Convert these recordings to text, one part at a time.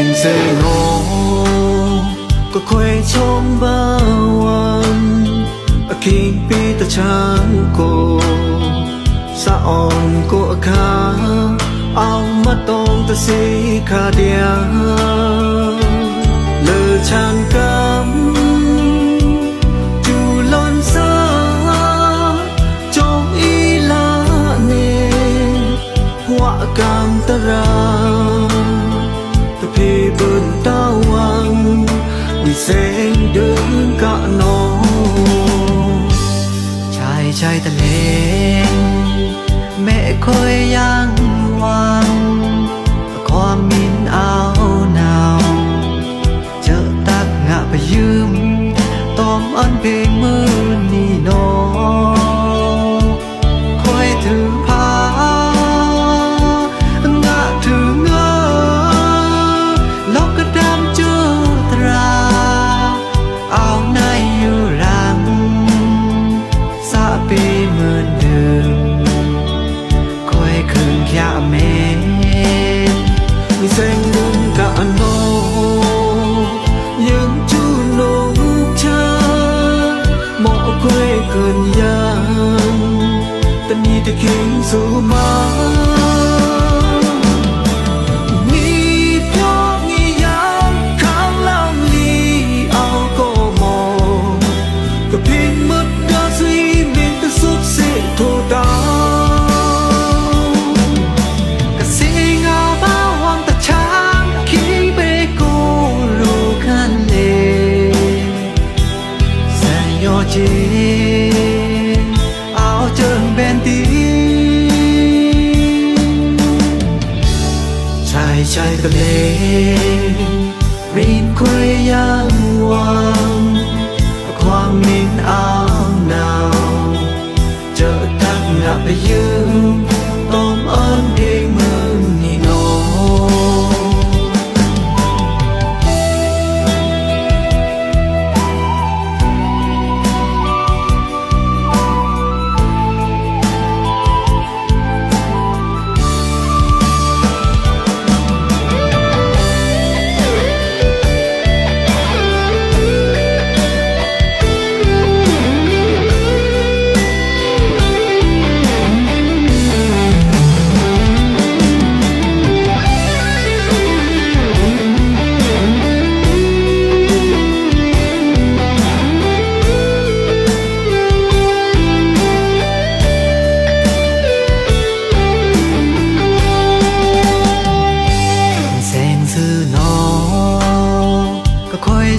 งเสียงโหก็ค่อยชมบ้าวันคิงปีตะช้างโกสะอ่อนโกคาเอามาตรงตะสีขาเดียเลอชานกำจูลอนซาจงอีลาเนหัวกามตะราตะพีบนตาวังมีแสงเดินกะนอชายทะเลแม่คอยยังหวังความมินเอาหนาวเจอตักงะไปยืมตอมอันเพลงมือนี่นอคอยถือพางะถือเงอลอกกระดำเจอตราเอาในอยู่รังสะปีเหมือนเดิมคอยคืนแค่เมมีแสงเดินกะโนยังจูโนชาหมอคอยคืนยังตะนี้ตะคิงสู่มาเอาเจิงเบนตีชายทะเลรินคอยยังหวังความมินเอาหนาวเจอตักงะไปยืมต้มอ้อนเพลงเมืองนี่นอ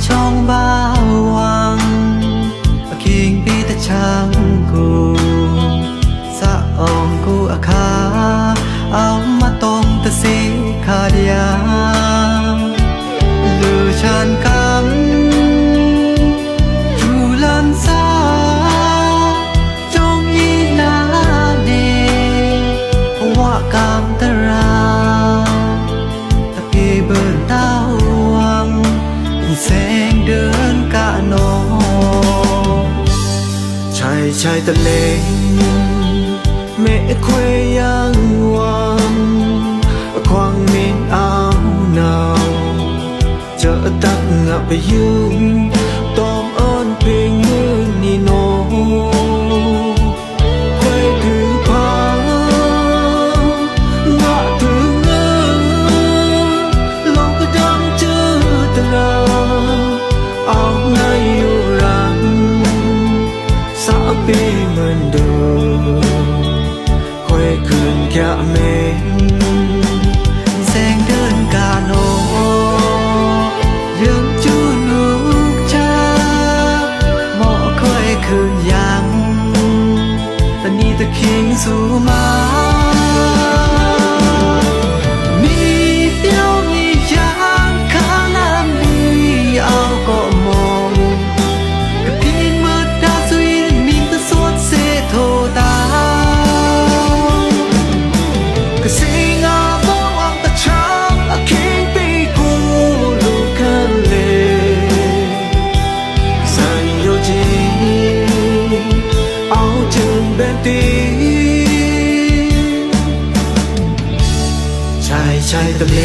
ช่องบ้าวังคิงปีตะช้างกูสะอองกูอาคาเอามาตรงตะสีขาเดียลือชานกำจูลันซาจงอีลาเนว่ากามตะราตะพีเบินเต้าวังแสงเดินกะนอชายทะเลแม่คอยยังหวังความมินเอาหนาวเจอตักงะไปยืมตอมอ้อนเพลงมือนี่นอคอยถือพางะถือเงอลองกระดังเจอตราเอาในอยู่รังสะปีเหมือนเดิมคอยคืนแค่เมฆแสงเดินกาโนยังจูนุกชาหมอคอยคืนยังตะนี้ตะคิงสู่มาชายทะเล